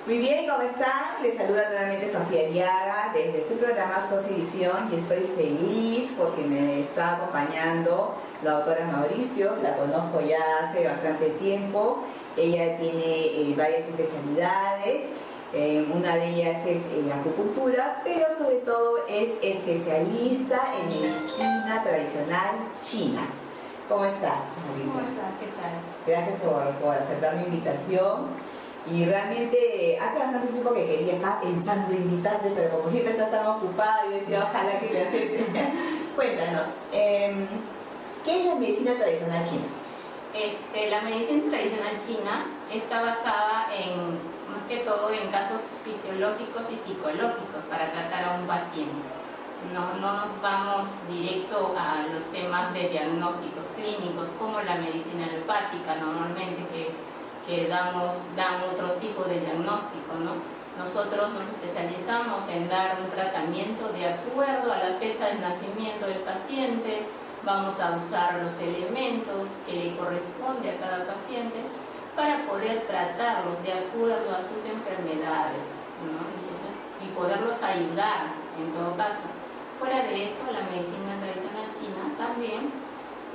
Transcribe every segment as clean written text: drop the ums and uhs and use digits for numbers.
Muy bien, ¿cómo están? Les saluda nuevamente Sofía Aliaga desde su programa Sofía Visión y estoy feliz porque me está acompañando la doctora Mauricio. La conozco ya hace bastante tiempo. Ella tiene varias especialidades. Una de ellas es acupuntura, pero sobre todo es especialista en medicina tradicional china. ¿Cómo estás, Mauricio? ¿Cómo estás? ¿Qué tal? Gracias por aceptar mi invitación. Y realmente hace bastante tiempo que quería, estaba pensando en invitarte, pero como siempre estás tan ocupada, yo decía, ojalá que te acepte. Cuéntanos, ¿qué es la medicina tradicional china? La medicina tradicional china está basada más que todo en casos fisiológicos y psicológicos para tratar a un paciente. No nos vamos directo a los temas de diagnósticos clínicos como la medicina alopática normalmente que dan otro tipo de diagnóstico, ¿no? Nosotros nos especializamos en dar un tratamiento de acuerdo a la fecha del nacimiento del paciente. Vamos a usar los elementos que le corresponde a cada paciente para poder tratarlos de acuerdo a sus enfermedades, ¿no? Entonces, y poderlos ayudar en todo caso. Fuera de eso, la medicina tradicional china también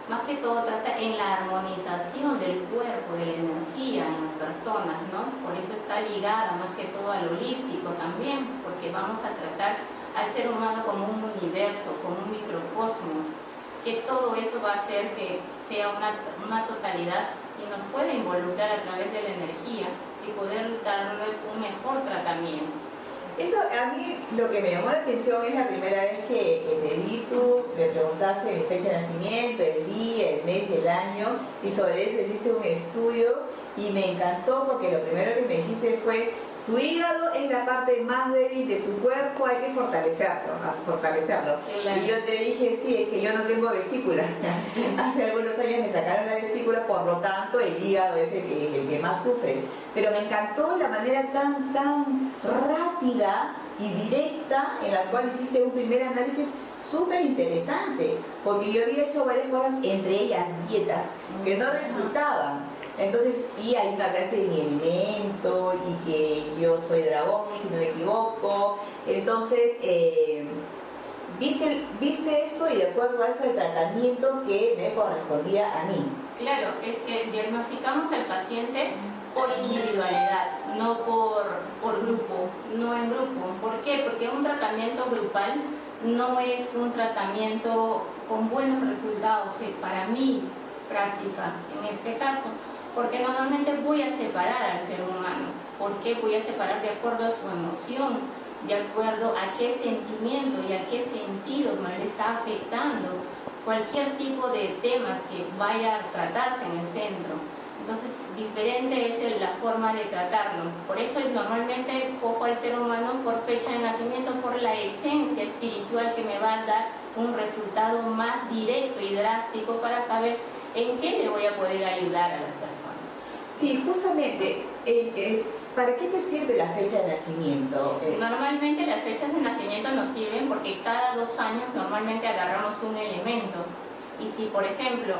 más que todo trata en la armonización del cuerpo, de la energía en las personas, ¿no? Por eso está ligada más que todo al holístico también, porque vamos a tratar al ser humano como un universo, como un microcosmos, que todo eso va a hacer que sea una totalidad y nos puede involucrar a través de la energía y poder darles un mejor tratamiento. Eso a mí lo que me llamó la atención es la primera vez que te vi, tú me preguntaste de fecha de nacimiento, el día, el mes y el año, y sobre eso hiciste un estudio y me encantó porque lo primero que me dijiste fue: tu hígado es la parte más débil de tu cuerpo, hay que fortalecerlo. Claro. Y yo te dije, sí, es que yo no tengo vesícula. Hace algunos años me sacaron la vesícula, por lo tanto el hígado es el que más sufre. Pero me encantó la manera tan rápida y directa en la cual hiciste un primer análisis súper interesante, porque yo había hecho varias cosas, entre ellas dietas, que no resultaban. Entonces, y hay una clase de mi elemento, y que yo soy dragón, si no me equivoco. Entonces, viste eso y de acuerdo a eso el tratamiento que me correspondía a mí. Claro, es que diagnosticamos al paciente por individualidad, no por grupo, no en grupo. ¿Por qué? Porque un tratamiento grupal no es un tratamiento con buenos resultados, para mi práctica en este caso, porque normalmente voy a separar al ser humano. ¿Por qué voy a separar? De acuerdo a su emoción, de acuerdo a qué sentimiento y a qué sentido me le está afectando cualquier tipo de temas que vaya a tratarse en el centro. Entonces, diferente es la forma de tratarlo. Por eso normalmente cojo al ser humano por fecha de nacimiento, por la esencia espiritual que me va a dar un resultado más directo y drástico para saber en qué le voy a poder ayudar a las personas. Sí, justamente, ¿para qué te sirve la fecha de nacimiento? Normalmente las fechas de nacimiento nos sirven porque cada 2 años normalmente agarramos un elemento. Y si, por ejemplo,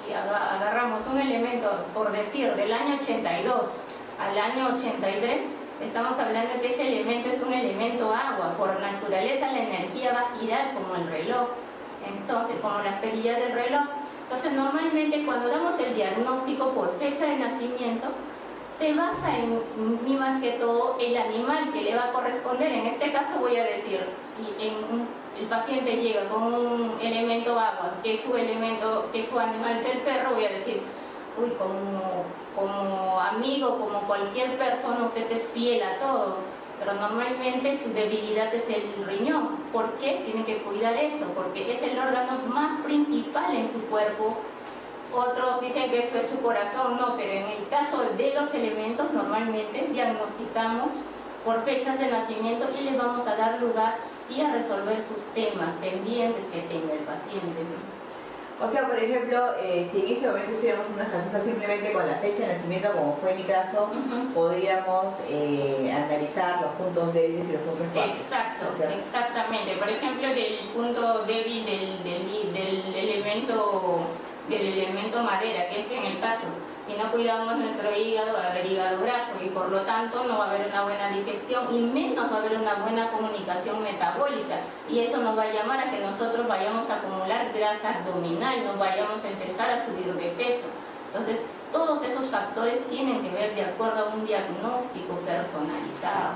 si agarramos un elemento, por decir, del año 82 al año 83, estamos hablando de que ese elemento es un elemento agua. Por naturaleza la energía va a girar como el reloj. Entonces, como las perillas del reloj. Entonces, normalmente cuando damos el diagnóstico por fecha de nacimiento, se basa en más que todo el animal que le va a corresponder. En este caso voy a decir, si el paciente llega con un elemento agua, que su animal es el perro, voy a decir, uy, como amigo, como cualquier persona, usted es fiel a todo, pero normalmente su debilidad es el riñón. ¿Por qué? Tiene que cuidar eso, porque es el órgano más principal en su cuerpo. Otros dicen que eso es su corazón, no, pero en el caso de los elementos normalmente diagnosticamos por fechas de nacimiento y le vamos a dar lugar y a resolver sus temas pendientes que tenga el paciente. O sea, por ejemplo, si en ese momento hiciéramos un ejercicio simplemente con la fecha de nacimiento, como fue en mi caso, podríamos analizar los puntos débiles y los puntos fuertes. Exacto, exactamente. Por ejemplo, el punto débil del elemento madera, que es en el caso Si no cuidamos nuestro hígado, va a haber hígado graso y por lo tanto no va a haber una buena digestión y menos va a haber una buena comunicación metabólica. Y eso nos va a llamar a que nosotros vayamos a acumular grasa abdominal, nos vayamos a empezar a subir de peso. Entonces, todos esos factores tienen que ver de acuerdo a un diagnóstico personalizado.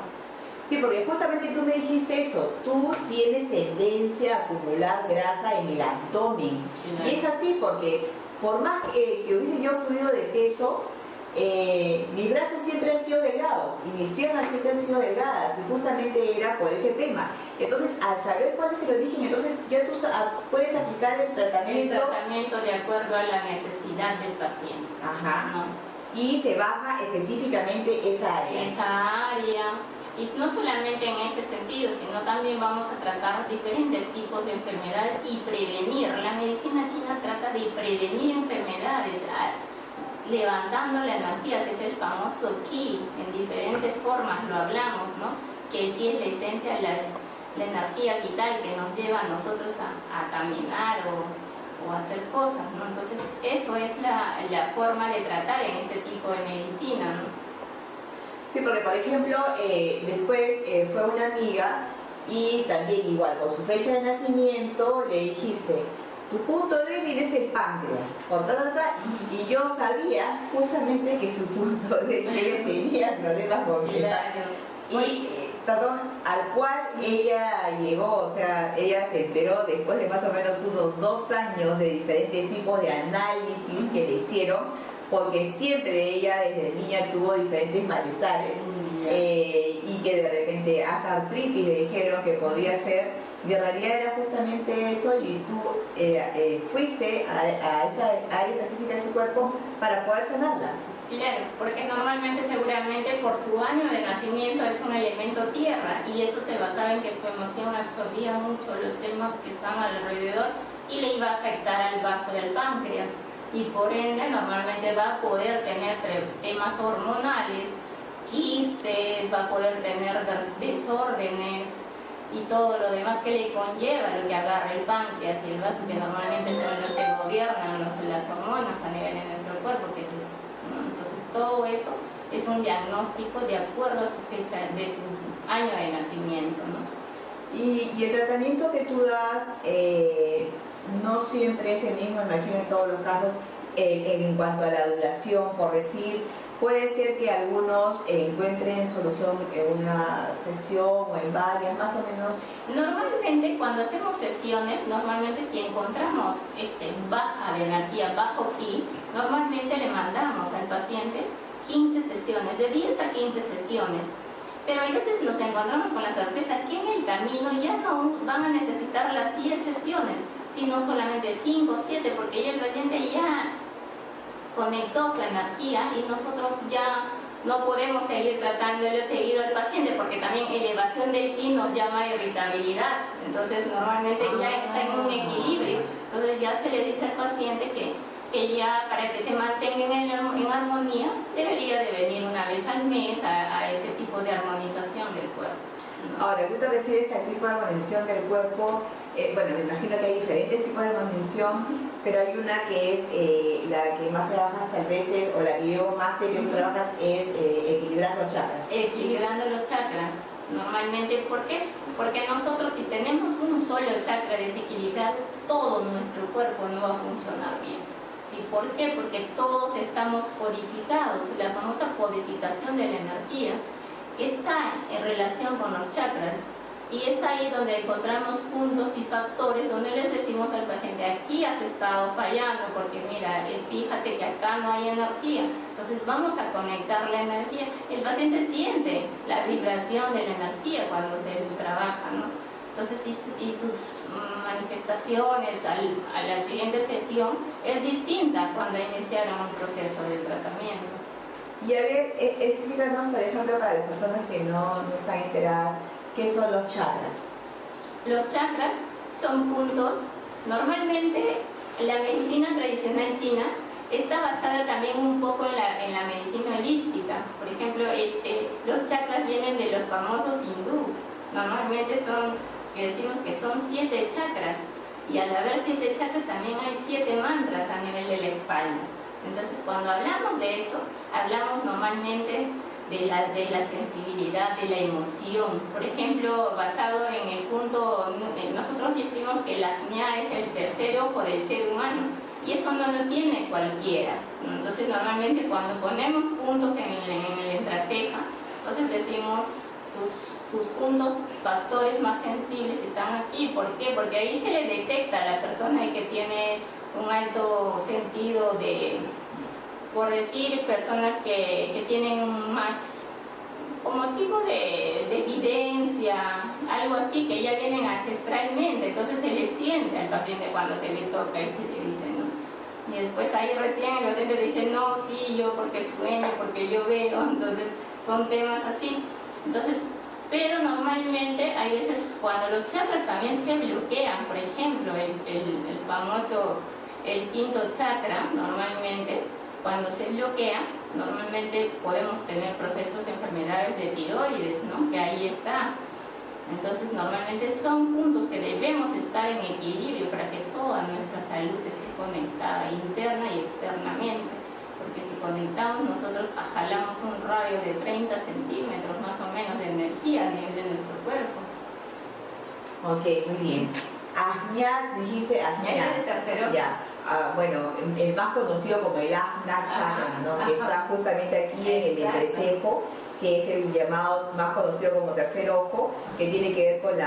Sí, porque justamente tú me dijiste eso, tú tienes tendencia a acumular grasa en el abdomen. Claro. Y es así porque por más que hubiese yo subido de peso, mis brazos siempre han sido delgados y mis piernas siempre han sido delgadas y justamente era por ese tema. Entonces, al saber cuál es el origen, entonces ya tú puedes aplicar el tratamiento. El tratamiento de acuerdo a la necesidad del paciente. Ajá. ¿No? Y se baja específicamente esa área. Esa área. Y no solamente en ese sentido, sino también vamos a tratar diferentes tipos de enfermedades y prevenir. La medicina china trata de prevenir enfermedades, levantando la energía, que es el famoso ki, en diferentes formas lo hablamos, ¿no? Que el ki es la esencia, la energía vital que nos lleva a nosotros a caminar o a hacer cosas, ¿no? Entonces, eso es la forma de tratar en este tipo de medicina, ¿no? Sí, porque por ejemplo, después fue una amiga y también igual, con su fecha de nacimiento le dijiste, tu punto débil es el páncreas, y yo sabía justamente que su punto débil, ella tenía problemas con el páncreas. Y, perdón, al cual ella llegó, o sea, ella se enteró después de más o menos unos 2 años de diferentes tipos de análisis que le hicieron, porque siempre ella desde niña tuvo diferentes malestares y que de repente hasta artritis le dijeron que podría ser, y en realidad era justamente eso, y tú fuiste a esa área específica de su cuerpo para poder sanarla. Claro, porque normalmente seguramente por su año de nacimiento es un elemento tierra y eso se basaba en que su emoción absorbía mucho los temas que están alrededor y le iba a afectar al vaso y al páncreas. Y por ende normalmente va a poder tener temas hormonales, quistes, va a poder tener desórdenes y todo lo demás que le conlleva lo que agarra el páncreas y el vaso, que normalmente son los que gobiernan las hormonas a nivel de nuestro cuerpo, que es eso, ¿no? Entonces todo eso es un diagnóstico de acuerdo a su fecha de su año de nacimiento, ¿no? Y el tratamiento que tú das no siempre es el mismo, imagino en todos los casos, en cuanto a la duración, por decir, puede ser que algunos encuentren solución en una sesión o en varias, más o menos. Normalmente cuando hacemos sesiones, normalmente si encontramos baja de energía, bajo ki, normalmente le mandamos al paciente 15 sesiones, de 10 a 15 sesiones. Pero a veces nos encontramos con la sorpresa que en el camino ya no van a necesitar las 10 sesiones, sino solamente 5 o 7, porque ya el paciente ya conectó su energía y nosotros ya no podemos seguir tratándolo seguido al paciente, porque también elevación del ki nos llama a irritabilidad. Entonces normalmente ya está en un equilibrio. Entonces ya se le dice al paciente que ya para que se mantengan en armonía debería de venir una vez al mes a ese tipo de armonización del cuerpo. Ahora, ¿tú te refieres al tipo de armonización del cuerpo? Bueno, me imagino que hay diferentes tipos de armonización, pero hay una que es la que más trabajas tal vez, o la que yo más sé que tú trabajas es equilibrar los chakras. Equilibrando los chakras. Normalmente, ¿por qué? Porque nosotros si tenemos un solo chakra desequilibrado, todo nuestro cuerpo no va a funcionar bien. ¿Sí? ¿Por qué? Porque todos estamos codificados. La famosa codificación de la energía está en relación con los chakras. Y es ahí donde encontramos puntos y factores donde les decimos al paciente, aquí has estado fallando porque mira, fíjate que acá no hay energía. Entonces vamos a conectar la energía. El paciente siente la vibración de la energía cuando se trabaja, ¿no? Entonces y sus manifestaciones a la siguiente sesión es distinta cuando iniciaron un proceso de tratamiento. Y a ver, explícanos, por ejemplo, para las personas que no están enteradas, ¿qué son los chakras? Los chakras son puntos, normalmente la medicina tradicional china está basada también un poco en la medicina holística. Por ejemplo, los chakras vienen de los famosos hindús. Normalmente decimos que son 7 chakras. Y al haber 7 chakras también hay 7 mantras a nivel de la espalda. Entonces, cuando hablamos de eso, hablamos normalmente de la sensibilidad, de la emoción. Por ejemplo, basado en el punto, nosotros decimos que la apnea es el tercer ojo del ser humano, y eso no lo tiene cualquiera. Entonces, normalmente cuando ponemos puntos en el entreceja, entonces decimos tus puntos, factores más sensibles están aquí. ¿Por qué? Porque ahí se le detecta a la persona que tiene un alto sentido de, por decir, personas que tienen más como tipo de evidencia, algo así, que ya vienen ancestralmente. Entonces se le siente al paciente cuando se le toca y se le dice, ¿no? Y después ahí recién el paciente dice, no, sí, yo porque sueño, porque yo veo. Entonces son temas así. Entonces, pero normalmente hay veces cuando los chakras también se bloquean, por ejemplo, el famoso, el quinto chakra, normalmente cuando se bloquea, normalmente podemos tener procesos de enfermedades de tiroides, ¿no? Que ahí está. Entonces normalmente son puntos que debemos estar en equilibrio para que toda nuestra salud esté conectada interna y externamente. Porque si conectamos, nosotros jalamos un radio de 30 centímetros más o menos de energía a nivel de nuestro cuerpo. Ok, muy bien. Ajna, dijiste Ajna. Es el tercero. Ya. Bueno, el más conocido como el Ajna Chakra, ¿no? Que está justamente aquí en el entrecejo, que es el llamado más conocido como tercer ojo, que tiene que ver con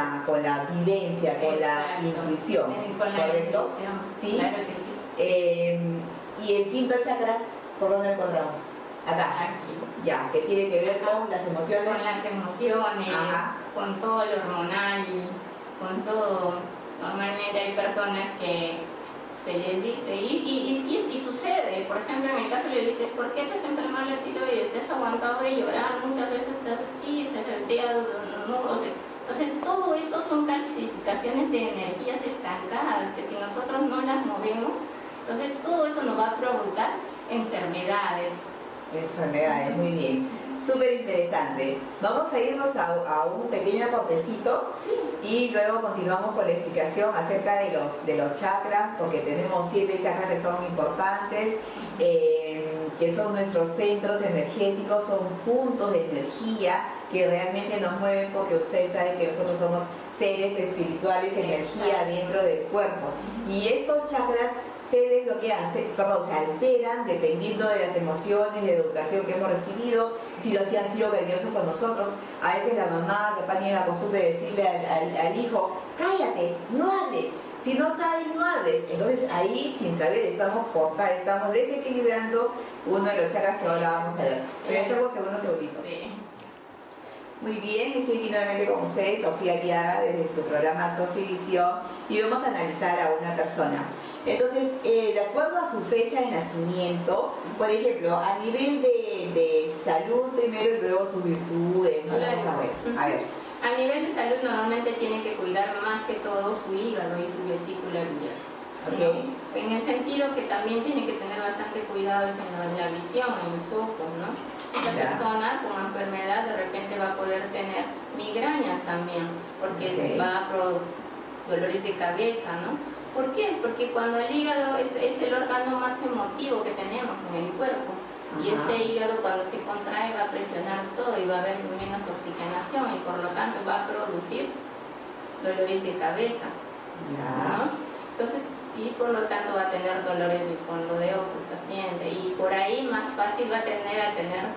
la videncia, con la intuición. Con la ¿correcto? intuición. ¿Sí? Claro que sí. Y el quinto chakra, ¿por dónde lo encontramos? Acá. Aquí. Ya, que tiene que ver con las emociones. Con las emociones, Ajá. con todo lo hormonal, con todo. Normalmente hay personas que se les dice, y sucede, por ejemplo, en el caso le dices, ¿por qué te has enfermado la tiroides? ¿Te has aguantado de llorar? Muchas veces sí, se te ha entonces todo eso son clasificaciones de energías estancadas, que si nosotros no las movemos, entonces todo eso nos va a provocar enfermedades. Enfermedades, muy bien. Súper interesante. Vamos a irnos a un pequeño cortecito y luego continuamos con la explicación acerca de los chakras, porque tenemos 7 chakras que son importantes, que son nuestros centros energéticos, son puntos de energía que realmente nos mueven, porque ustedes saben que nosotros somos seres espirituales, energía dentro del cuerpo. Y estos chakras se desbloquean, se alteran dependiendo de las emociones, de la educación que hemos recibido, si los han sido cariñosos con nosotros. A veces la mamá, el papá tiene la costumbre de decirle al hijo, cállate, no hables, si no sabes, no hables. Entonces ahí, sin saber, estamos desequilibrando uno de los chakras que ahora vamos a ver. Regresamos unos segunditos. Sí. Muy bien, estoy aquí nuevamente con ustedes, Sofía Aliaga, desde su programa Sofía Visión, y vamos a analizar a una persona. Entonces, de acuerdo a su fecha de nacimiento, por ejemplo, a nivel de salud primero y luego sus virtudes, ¿no? Claro. A ver. A nivel de salud normalmente tiene que cuidar más que todo su hígado y su vesícula biliar. Okay. ¿No? En el sentido que también tiene que tener bastante cuidado en la visión, en los ojos, ¿no? Esta persona con enfermedad de repente va a poder tener migrañas también, porque va a producir dolores de cabeza, ¿no? ¿Por qué? Porque cuando el hígado es el órgano más emotivo que tenemos en el cuerpo. Y este hígado cuando se contrae va a presionar todo y va a haber menos oxigenación y por lo tanto va a producir dolores de cabeza, ¿no? Entonces, y por lo tanto va a tener dolores de fondo de ojo el paciente, y por ahí más fácil va a tener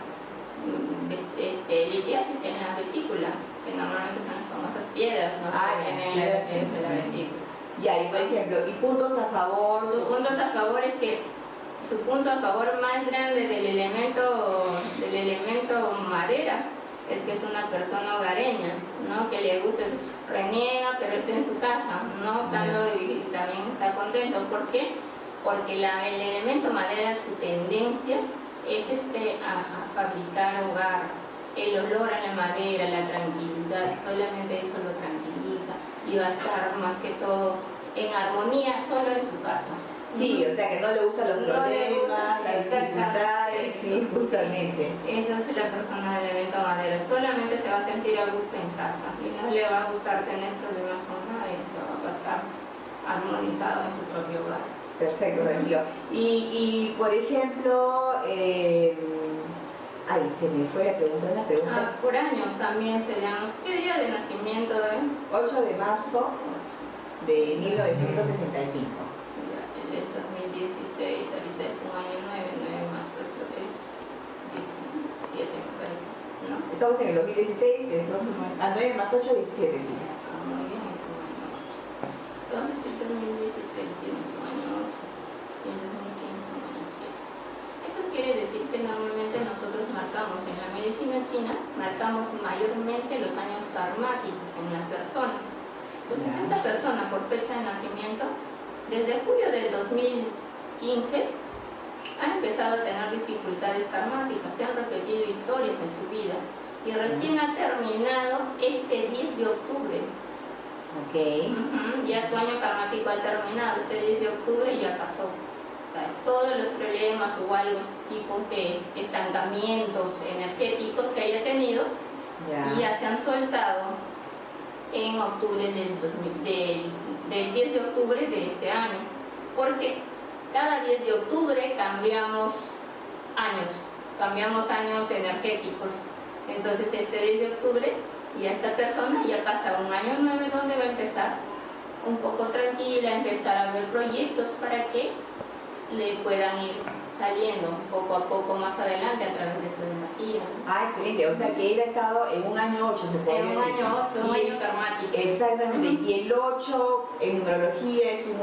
litiasis en la vesícula, que normalmente son las famosas piedras, ¿no? Que vienen en la vesícula. Ya, y por ejemplo, ¿y puntos a favor? Sus puntos a favor es que su punto a favor más grande del elemento madera es que es una persona hogareña, ¿no? Que le gusta, reniega, pero está en su casa, ¿no? Y también está contento. ¿Por qué? Porque el elemento madera, su tendencia es a fabricar hogar, el olor a la madera, la tranquilidad, solamente eso lo tranquiliza y va a estar más que todo en armonía solo en su casa. Sí, o sea que no le gustan los problemas, las dificultades, sí, justamente. Esa es la persona del elemento madera, solamente se va a sentir a gusto en casa y no le va a gustar tener problemas con nadie, va a estar armonizado en su propio hogar. Perfecto, tranquilo. Y por ejemplo, ay, se me fue la pregunta, una pregunta. Por años también serían, ¿qué día de nacimiento? 8 de marzo de 1965. Ya, él es 2016, ahorita es un año 9 más 8 es 17, me parece, ¿no? Estamos en el 2016, entonces, 9 más 8, 17, sí. Muy bien, es un año 8. Entonces el 2016 tienes un año 8 y el 2015 un año 7. Eso quiere decir que normalmente nosotros marcamos en la medicina china, marcamos mayormente los años karmáticos en las personas. Entonces esta persona por fecha de nacimiento, desde julio del 2015, ha empezado a tener dificultades karmáticas, se han repetido historias en su vida y recién ha terminado este 10 de octubre. Ok. Ya su año karmático ha terminado, este 10 de octubre ya pasó. O sea, todos los problemas o algunos tipos de estancamientos energéticos que haya tenido ya se han soltado en octubre del 10 de octubre de este año. Porque cada 10 de octubre cambiamos años energéticos. Entonces este 10 de octubre ya esta persona ya pasa un año 9 donde va a empezar un poco tranquila, empezar a ver proyectos para que le puedan ir saliendo poco a poco más adelante a través de su energía. Ah, excelente. O sea que él ha estado en un año 8, se puede decir. En un año 8, un año karmático. Exactamente. Y el 8 en numerología es un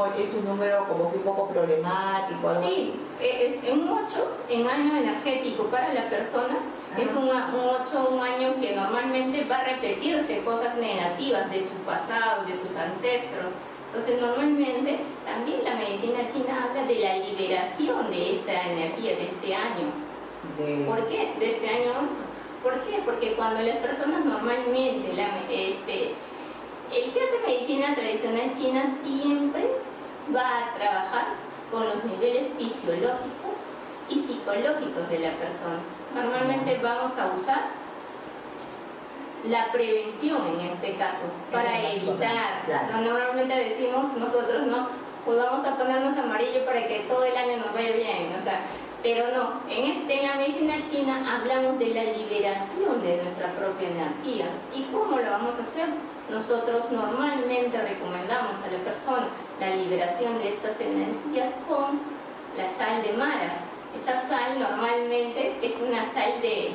número como que un poco problemático, algo sí, en un 8, en año energético para la persona, es un 8, un año que normalmente va a repetirse cosas negativas de su pasado, de tus ancestros. Entonces normalmente también la medicina china habla de la liberación de esta energía de este año. ¿Por qué? De este año 8. ¿Por qué? Porque cuando las personas normalmente, el que hace medicina tradicional china siempre va a trabajar con los niveles fisiológicos y psicológicos de la persona. Normalmente vamos a usar la prevención en este caso, para evitar. Claro. Normalmente decimos nosotros, no, pues vamos a ponernos amarillo para que todo el año nos vaya bien, o sea, pero no, en la medicina china hablamos de la liberación de nuestra propia energía. ¿Y cómo lo vamos a hacer? Nosotros normalmente recomendamos a la persona la liberación de estas energías con la sal de maras. Esa sal normalmente es una sal de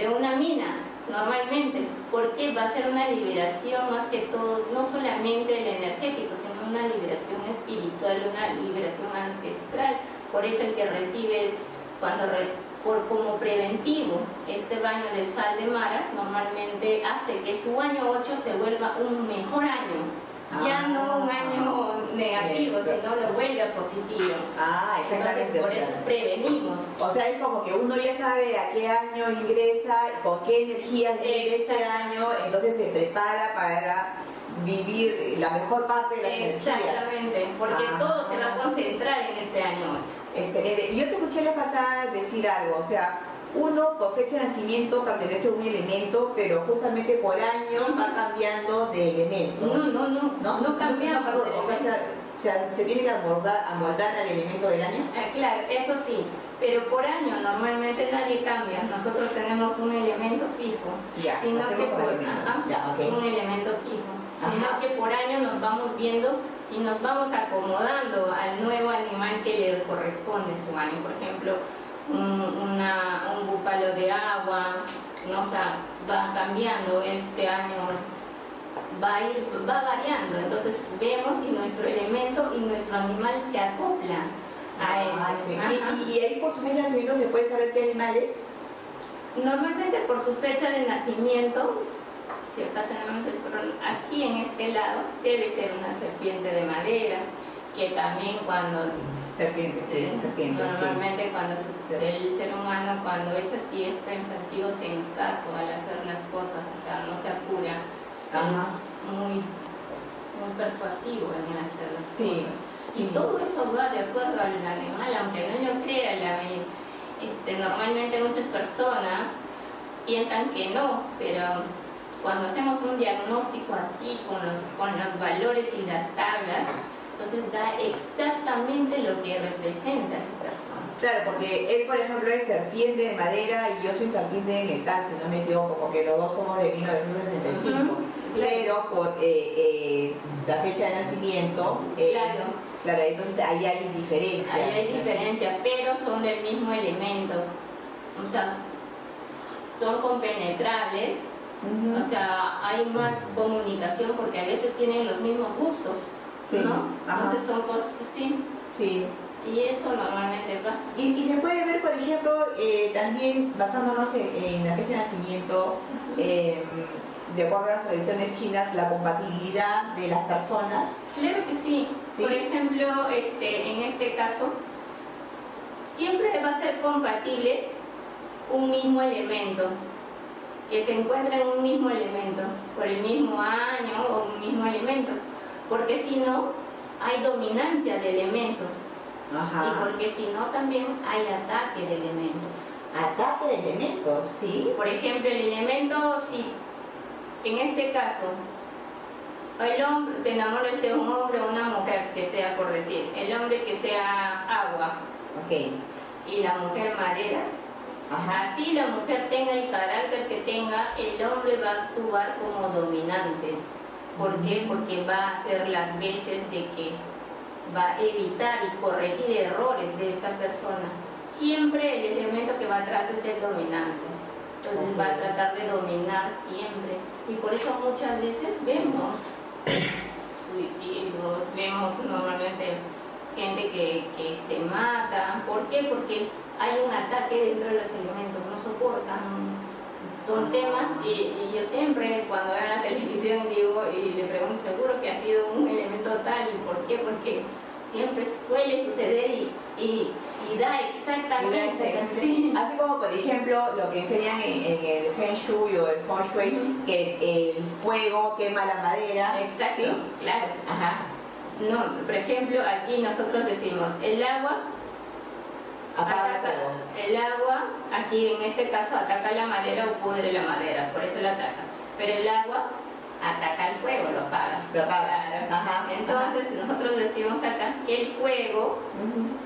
una mina, normalmente, porque va a ser una liberación más que todo, no solamente del energético, sino una liberación espiritual, una liberación ancestral. Por eso el que recibe, como preventivo, este baño de sal de maras, normalmente hace que su año 8 se vuelva un mejor año. Ya no un año negativo, sino lo vuelve a positivo. Exactamente. Entonces, por eso prevenimos. O sea, es como que uno ya sabe a qué año ingresa, con qué energías vive ese año, entonces se prepara para vivir la mejor parte de las energías. Exactamente, porque todo se va a concentrar en este año 8. Excelente. Y yo te escuché la pasada decir algo, o sea, uno por fecha de nacimiento pertenece a un elemento, pero justamente por año va cambiando de elemento. No cambiamos de elemento. ¿Se tiene que amoldar al elemento del año? Claro, eso sí, pero por año normalmente nadie cambia. Nosotros tenemos un elemento fijo, sino que un elemento fijo, sino que por año nos vamos viendo si nos vamos acomodando al nuevo animal que le corresponde su año. Por ejemplo, un búfalo de agua, ¿no? O sea, va cambiando este año, va variando, entonces vemos si nuestro elemento y nuestro animal se acoplan a eso. ¿Y ahí por su fecha de nacimiento se puede saber qué animales? Normalmente por su fecha de nacimiento, si acá tenemos aquí en este lado, debe ser una serpiente de madera, que también cuando... Serpiente. Normalmente cuando el ser humano, cuando es así, es pensativo, sensato al hacer las cosas, o sea, no se apura, es muy persuasivo en hacer las cosas. Y todo eso va de acuerdo al animal, aunque no lo crea, normalmente muchas personas piensan que no, pero cuando hacemos un diagnóstico así, con los valores y las tablas, Entonces da exactamente lo que representa esa persona. Claro, porque él, por ejemplo, es serpiente de madera y yo soy serpiente de metal, si no me equivoco, porque los dos somos de 1965. Pero por la fecha de nacimiento, claro, entonces ahí hay diferencia. Ahí hay diferencia, pero son del mismo elemento. O sea, son compenetrables. O sea, hay más comunicación porque a veces tienen los mismos gustos, sí, ¿no? ajá. Entonces son cosas así. Sí. Y eso normalmente pasa. Y se puede ver, por ejemplo, también basándonos en la fecha de nacimiento, de acuerdo a las tradiciones chinas, la compatibilidad de las personas. Claro que sí. ¿Sí? Por ejemplo, en este caso, siempre va a ser compatible un mismo elemento, que se encuentra en un mismo elemento, por el mismo año o un mismo elemento, porque si no, hay dominancia de elementos. Ajá. Y porque si no, también hay ataque de elementos. Ataque de elementos, ¿sí? Por ejemplo, el elemento, si en este caso, el hombre, te enamoras de un hombre o una mujer, que sea, por decir, el hombre que sea agua, Ok. y la mujer madera, Ajá. así la mujer tenga el carácter que tenga, el hombre va a actuar como dominante. ¿Por qué? Porque va a hacer las veces de que va a evitar y corregir errores de esta persona. Siempre el elemento que va atrás es el dominante. Entonces va a tratar de dominar siempre. Y por eso muchas veces vemos suicidios, vemos normalmente gente que se mata. ¿Por qué? Porque hay un ataque dentro de los elementos, no soportan. Son temas y yo siempre cuando veo la televisión digo y le pregunto, seguro que ha sido un elemento tal. ¿Y por qué? Porque siempre suele suceder y da exactamente. Sí. Así como, por ejemplo, lo que enseñan en el Feng Shui o el Feng Shui, que el fuego quema la madera. Exacto, ¿sí? claro. Ajá. No, por ejemplo, aquí nosotros decimos, el agua Apaga el ataca, fuego. el agua, aquí en este caso ataca la madera o pudre la madera, por eso la ataca. Pero el agua ataca el fuego, lo apaga. Lo apaga. Claro. Ajá. Entonces nosotros decimos acá que el fuego Ujú.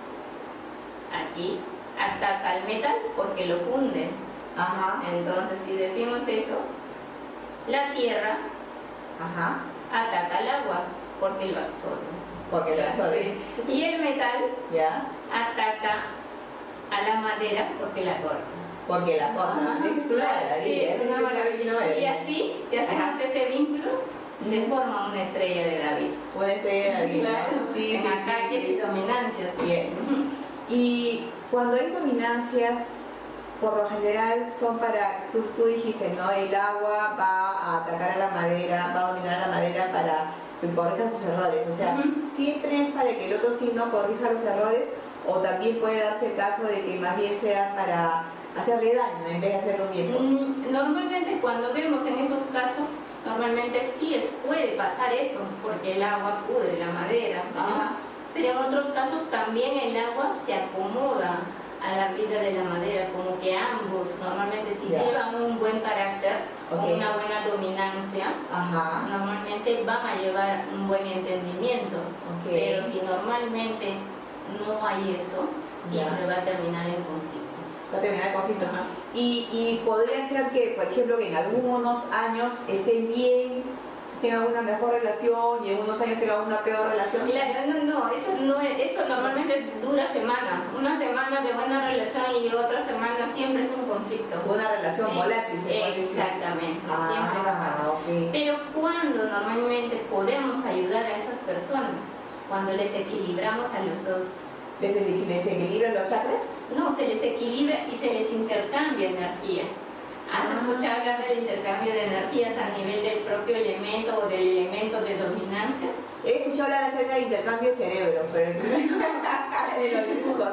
aquí ataca al metal porque lo funde. Ajá. Entonces si decimos eso, la tierra Ajá. ataca al agua porque lo absorbe. Porque lo absorbe. Sí. Y el metal ¿Ya? ataca a la madera porque la corta. Porque la corta. Esa es una maravilla. Sí, es una maravilla. Y así, si hacemos Ajá. ese vínculo, se forma una estrella de David. Puede ser David, ¿no? Claro, Sí, en sí, ataques sí. y dominancias. Bien. Y cuando hay dominancias, por lo general son para, tú dijiste, ¿no? El agua va a atacar a la madera, va a dominar a la madera para que corrija sus errores. O sea, siempre es para que el otro signo corrija los errores, o también puede darse el caso de que más bien sea para hacerle daño en vez de hacerle un bien. Normalmente cuando vemos en esos casos, normalmente sí puede pasar eso, porque el agua pudre la madera. Ajá. Pero en otros casos también el agua se acomoda a la vida de la madera, como que ambos normalmente si Ya. llevan un buen carácter Ok. o una buena dominancia, Ajá. normalmente van a llevar un buen entendimiento. Ok. Pero si normalmente no hay eso, siempre va a terminar en conflictos. Va a terminar el conflicto. Ajá. Y podría ser que, por ejemplo, que en algunos años estén bien, tengan una mejor relación y en unos años tengan una peor relación. Claro, eso normalmente dura semanas. Una semana de buena relación y otra semana siempre es un conflicto. Una relación Sí, volátil, se puede decir. exactamente, siempre va a pasar. Ok. Pero cuando normalmente podemos ayudar a esas personas, cuando les equilibramos a los dos. ¿Les equilibran los chakras? No, se les equilibra y se les intercambia energía. ¿Has escuchado hablar del intercambio de energías a nivel del propio elemento o del elemento de dominancia? He escuchado hablar acerca del intercambio de cerebro, pero de los dibujos.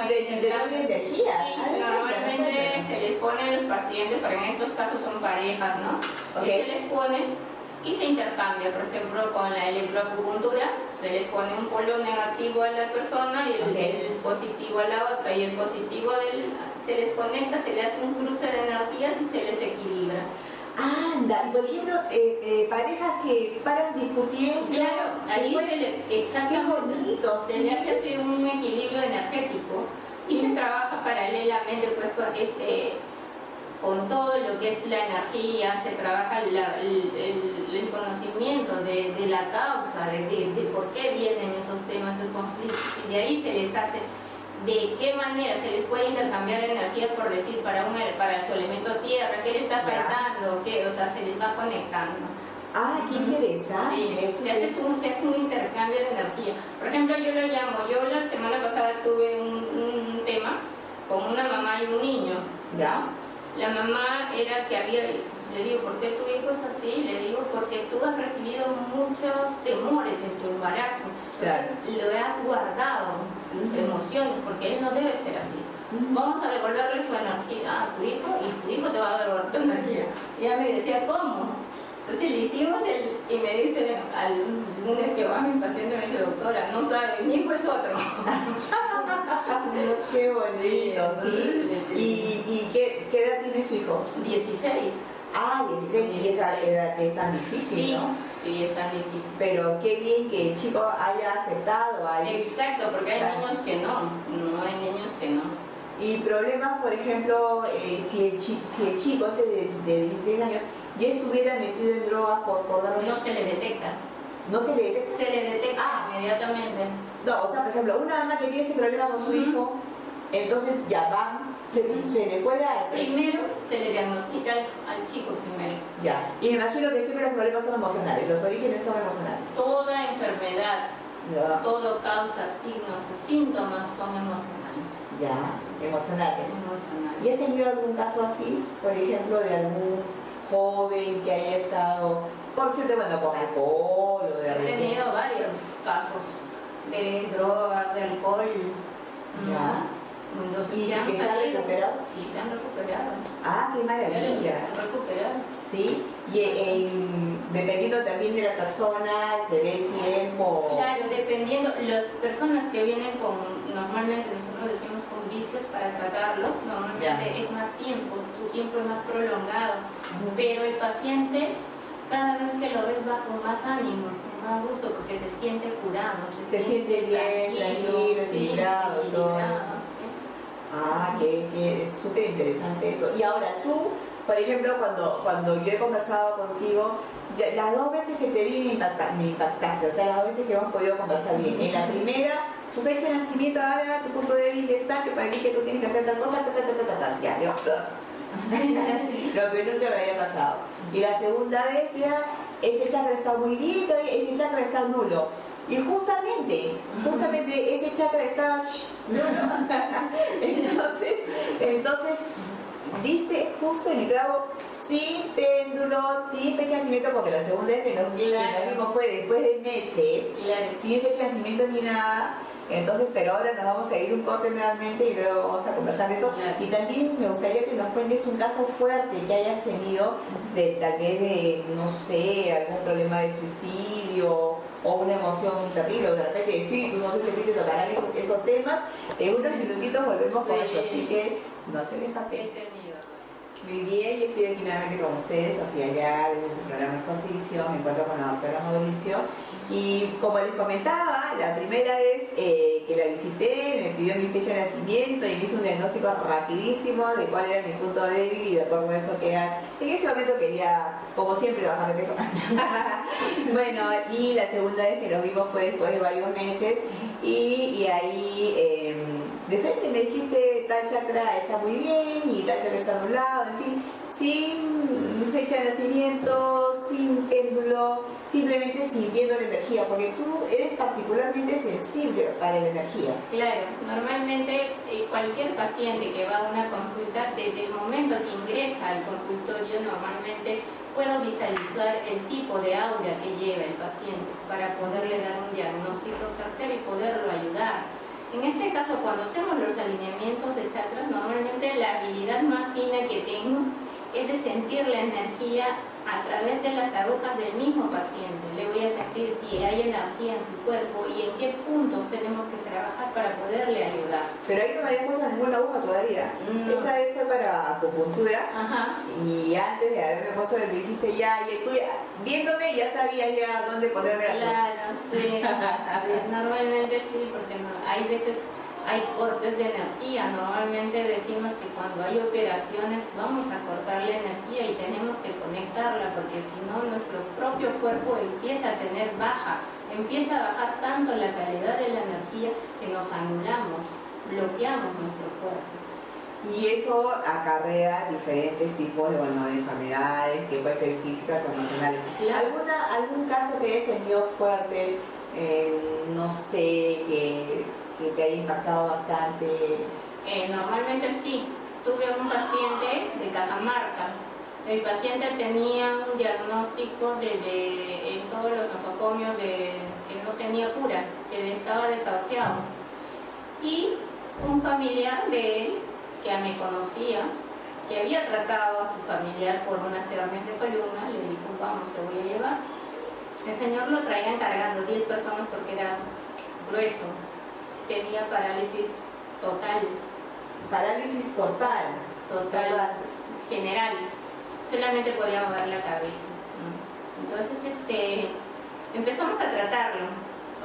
De intercambio de energía. Sí, normalmente se les pone a los pacientes, pero en estos casos son parejas, ¿no? Ok. Y se les pone y se intercambia, por ejemplo, con la electroacupuntura, se les pone un polo negativo a la persona y el positivo a la otra, y el positivo se les conecta, se le hace un cruce de energías y se les equilibra. Anda, y por ejemplo, parejas que paran discutiendo. Claro, ahí se le, exactamente, qué bonito, se sí. le hace así un equilibrio energético y se trabaja paralelamente pues con todo lo que es la energía, se trabaja el conocimiento de la causa, de por qué vienen esos temas, esos conflictos, y de ahí se les hace de qué manera se les puede intercambiar energía, por decir, para su elemento tierra, qué le está faltando, qué, o sea, se les va conectando. Ah, qué interesante. Sí, se hace un intercambio de energía. Por ejemplo, yo lo llamo, yo la semana pasada tuve un tema con una mamá y un niño. ¿Ya? La mamá era que le digo, ¿por qué tu hijo es así? Le digo, porque tú has recibido muchos temores en tu embarazo. Claro. Lo has guardado, tus emociones, porque él no debe ser así. Vamos a devolverle su energía a tu hijo y tu hijo te va a devolver tu energía. Y ella me decía, ¿cómo? Entonces le hicimos y me dice al lunes que va mi paciente, me dice, doctora, no sabe, mi hijo es otro. Qué bonito, ¿sí? ¿Y qué edad tiene su hijo? 16. Ah, 16, y esa edad que es tan difícil, Sí, ¿no? sí, es tan difícil. Pero qué bien que el chico haya aceptado ahí. Exacto, porque hay Claro. niños que no hay niños que no. Y problemas, por ejemplo, si el chico ese de 16 años ya estuviera metido en drogas por darle... No se le detecta. ¿No se le detecta? Se le detecta Ah. inmediatamente. No, o sea, por ejemplo, una mamá que tiene ese problema con su hijo, entonces ya van, se le puede... Primero se le diagnostica al chico primero. Ya, y me imagino que siempre los problemas son emocionales, los orígenes son emocionales. Toda enfermedad, Ya, todo causa signos o síntomas son emocionales. ya, emocionales. Emocionales. ¿Y has tenido algún caso así, por ejemplo, de algún joven que haya estado, por cierto, bueno, con alcohol o de He repente? tenido varios casos de drogas, de alcohol. Ya. Entonces, ¿Y ¿ya han que se han salido? recuperado? Sí, se han recuperado. Ah, qué Se maravilla. han recuperado. Sí, y dependiendo también de la persona, se ve el tiempo. Claro, dependiendo, las personas que vienen con, normalmente nosotros decimos con vicios para tratarlos, normalmente Ya. es más tiempo, su tiempo es más prolongado, pero el paciente cada vez que lo ves va con más ánimos, con más gusto, porque se siente curado, Se siente bien, tranquilo, equilibrado, todo eso. sí. Ah, que es súper interesante eso. Y ahora tú, por ejemplo, cuando yo he conversado contigo, las dos veces que te vi me impactaste, o sea, las dos veces que hemos podido conversar bien. En la primera, tu fecha de nacimiento, ahora tu punto débil está, que para ti que tú tienes que hacer tal cosa, ya, yo. Lo que nunca me había pasado. Y la segunda vez ya, este chakra está muy lindo, este chakra está nulo. Y justamente ese chakra está nulo. Entonces, diste justo en el clavo, sin péndulo, sin fecha de nacimiento, porque la segunda vez que nos vimos fue después de meses, Claro. sin fecha de nacimiento ni nada. Entonces, pero ahora nos vamos a ir un corte nuevamente y luego vamos a conversar de eso. Claro. Y también me gustaría que nos cuentes un caso fuerte que hayas tenido, de tal vez de, no sé, algún problema de suicidio o una emoción terrible, o de repente de espíritu, no sé si te tocarán esos temas. En unos minutitos volvemos con eso, así que no se les He escape. tenido. Muy bien, yo estoy aquí nuevamente con ustedes, Sofía Ayala, desde su programa Soficio, me encuentro con la doctora Mauricio. Y como les comentaba, la primera vez que la visité, me pidió mi fecha de nacimiento y me hizo un diagnóstico rapidísimo de cuál era mi punto débil y de acuerdo con eso que era. En ese momento quería, como siempre, bajar de peso. Bueno, y la segunda vez que nos vimos fue después de varios meses y ahí de frente me dijiste tal chakra está muy bien y tal chakra está anulado, en fin, sin fecha de nacimiento, sin péndulo, simplemente sintiendo la energía, porque tú eres particularmente sensible para la energía. Claro, normalmente cualquier paciente que va a una consulta, desde el momento que ingresa al consultorio, normalmente puedo visualizar el tipo de aura que lleva el paciente para poderle dar un diagnóstico certero y poderlo ayudar. En este caso, cuando hacemos los alineamientos de chakras, normalmente la habilidad más fina que tengo es de sentir la energía a través de las agujas del mismo paciente. Le voy a sentir si hay energía en su cuerpo y en qué puntos tenemos que trabajar para poderle ayudar. Pero ahí no me habían puesto ninguna aguja todavía. No. Esa vez fue para acupuntura. Ajá. Y antes de haberme puesto, me dijiste ya, y tú ya, viéndome ya sabías ya dónde ponerme la Claro, sí. Normalmente sí, porque hay veces hay cortes de energía. Normalmente decimos que cuando hay operaciones vamos a cortar la energía y tenemos que conectarla, porque si no nuestro propio cuerpo empieza a tener empieza a bajar tanto la calidad de la energía que nos anulamos, bloqueamos nuestro cuerpo. Y eso acarrea diferentes tipos de, bueno, de enfermedades, que pueden ser físicas o emocionales. Claro. ¿Algún caso que hayas tenido fuerte, no sé, que te haya impactado bastante? Normalmente sí. Tuve un paciente de Cajamarca. El paciente tenía un diagnóstico de todos los nosocomios que no tenía cura, que estaba desahuciado. Y un familiar de él, que me conocía, que había tratado a su familiar por unas hernias de columna, le dijo, vamos, te voy a llevar. El señor lo traían cargando 10 personas porque era grueso. Tenía parálisis total. Parálisis total. Total, general. Solamente podía mover la cabeza. Entonces, empezamos a tratarlo.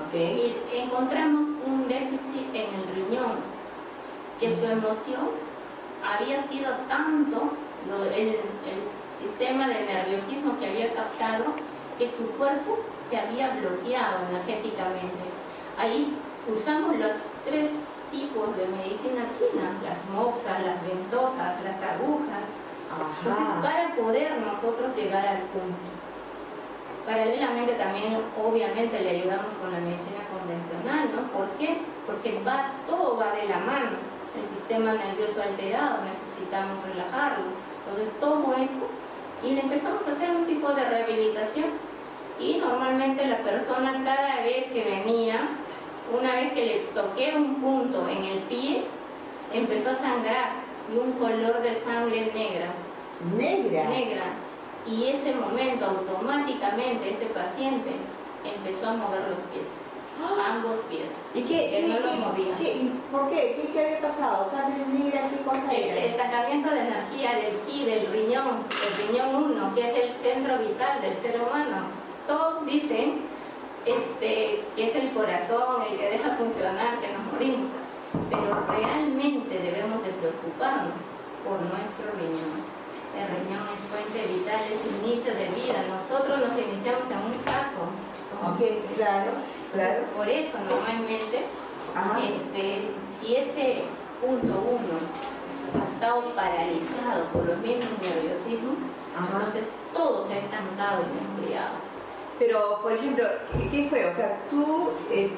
Okay. Y encontramos un déficit en el riñón, que su emoción había sido tanto, el sistema de nerviosismo que había captado, que su cuerpo se había bloqueado energéticamente. Ahí usamos los 3 tipos de medicina china, las moxas, las ventosas, las agujas. Entonces, para poder nosotros llegar al punto. Paralelamente también, obviamente, le ayudamos con la medicina convencional, ¿no? ¿Por qué? Porque todo va de la mano. El sistema nervioso alterado, necesitamos relajarlo. Entonces, todo eso, y le empezamos a hacer un tipo de rehabilitación. Y normalmente la persona, cada vez que venía, una vez que le toqué un punto en el pie, empezó a sangrar y un color de sangre negra. Negra. Y ese momento, automáticamente, ese paciente empezó a mover los pies, ambos pies. ¿Y qué? No los movía. ¿Por qué? ¿Qué había pasado? ¿Sangre negra? ¿Qué cosa era? Estancamiento de energía del ki, del riñón 1, que es el centro vital del ser humano. Todos dicen que es el corazón el que deja funcionar, que nos morimos, pero realmente debemos de preocuparnos por nuestro riñón. El riñón es fuente vital, es inicio de vida. Nosotros nos iniciamos en un saco. Ok, claro. Por eso normalmente, si ese punto 1 ha estado paralizado por los mismos nerviosismos, entonces todo se ha estancado y se ha enfriado. Pero, por ejemplo, ¿qué fue? O sea, tú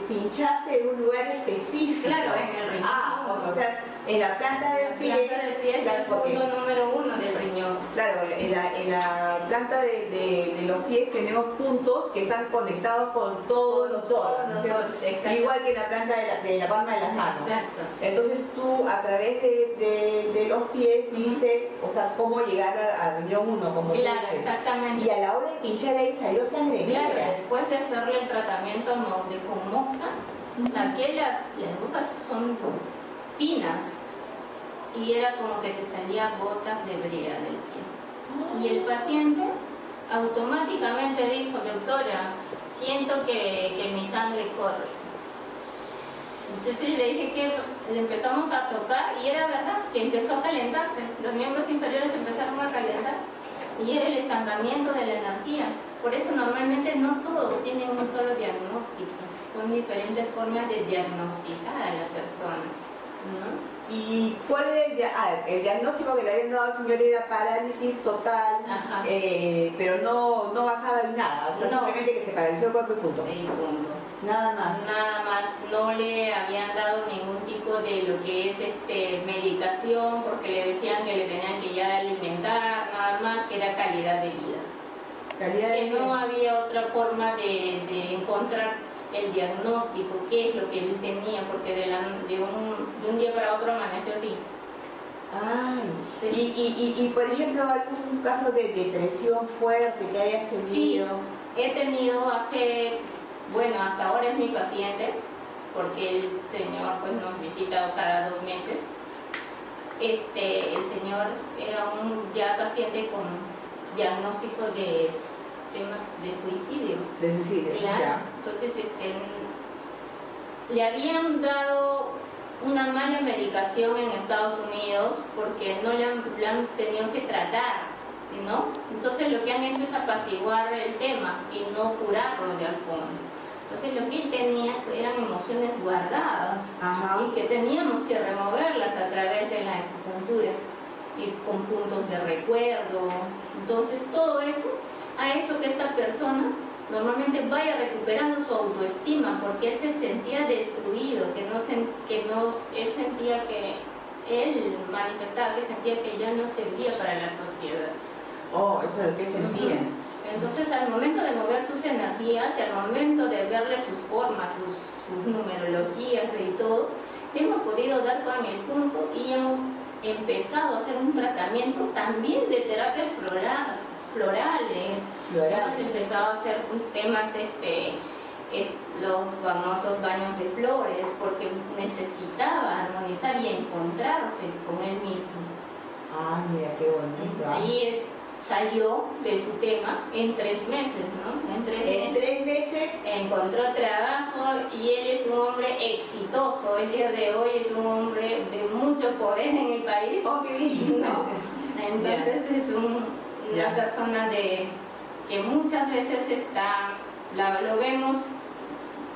pinchaste en un lugar específico. Claro, en el riñón. O sea, en la planta del pie. La planta del pie es el punto número 1 del riñón. Claro, en la planta de los pies tenemos puntos que están conectados con todos los órganos. Igual que en la planta de la palma de las manos. Exacto. Entonces tú, a través de los pies, viste, o sea, cómo llegar al riñón 1, como claro, tú dices. Exactamente. Y a la hora de pinchar ahí salió sangre. Claro, después de hacerle el tratamiento con moxa, saqué las agujas son finas y era como que te salía gotas de brea del pie. Y el paciente automáticamente dijo, doctora, siento que mi sangre corre. Entonces le dije que le empezamos a tocar y era verdad que empezó a calentarse. Los miembros inferiores empezaron a calentar y era el estancamiento de la energía. Por eso normalmente no todos tienen un solo diagnóstico. Son diferentes formas de diagnosticar a la persona, ¿no? ¿Y cuál era el diagnóstico que le habían dado al señor? Era parálisis total, pero no basada en nada, o sea, simplemente que se paralizó el cuerpo y punto. Nada más. Nada más, no le habían dado ningún tipo de lo que es medicación, porque le decían que le tenían que ya alimentar, nada más, que era calidad de vida. Que no había otra forma de encontrar el diagnóstico, qué es lo que él tenía, porque de un día para otro amaneció así. Ay, Sí. y por ejemplo, algún caso de depresión fuerte que hayas tenido. Sí, he tenido hasta ahora es mi paciente, porque el señor pues nos visita cada 2 meses. El señor era un ya paciente con diagnóstico de temas de suicidio. De suicidio, Claro. ya. Entonces, le habían dado una mala medicación en Estados Unidos porque no le han tenido que tratar, ¿no? Entonces lo que han hecho es apaciguar el tema y no curarlo de al fondo. Entonces lo que él tenía eran emociones guardadas. Ajá. Y que teníamos que removerlas a través de la acupuntura y con puntos de recuerdo. Entonces todo eso ha hecho que esta persona normalmente vaya recuperando su autoestima, porque él se sentía destruido, él manifestaba que sentía que ya no servía para la sociedad. Oh, eso es lo que sentían. Entonces, al momento de mover sus energías, al momento de verle sus formas, sus numerologías y todo, hemos podido dar con el punto y hemos empezado a hacer un tratamiento también de terapias florales. Hemos empezado a hacer temas, los famosos baños de flores, porque necesitaba armonizar y encontrarse con él mismo. Ah, mira qué bonito. Y salió de su tema en 3 meses, ¿no? En 3 meses encontró trabajo y él es un hombre exitoso. El día de hoy es un hombre de mucho poder en el país. Oh, qué bien. ¿No? Entonces es una persona que muchas veces lo vemos,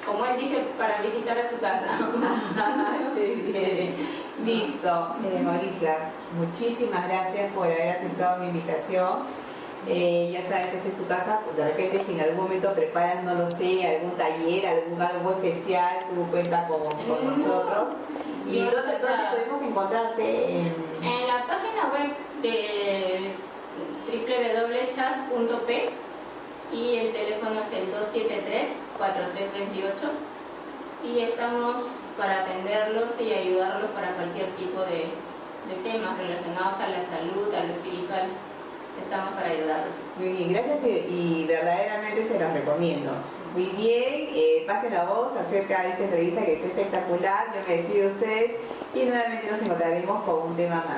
como él dice, para visitar a su casa. Sí. Listo, Mauricia, muchísimas gracias por haber aceptado mi invitación. Ya sabes, esta es tu casa. De repente, si en algún momento preparan, no lo sé, algún taller, algo especial, tú cuentas con nosotros. ¿Y dónde podemos encontrarte? En la página web de www.chas.p y el teléfono es el 273-4328 y estamos para atenderlos y ayudarlos para cualquier tipo de temas relacionados a la salud, a lo espiritual. Estamos para ayudarlos. Muy bien, gracias y verdaderamente se los recomiendo. Muy bien, pasen la voz acerca de esta entrevista que es espectacular. Yo me despido de ustedes y nuevamente nos encontraremos con un tema más.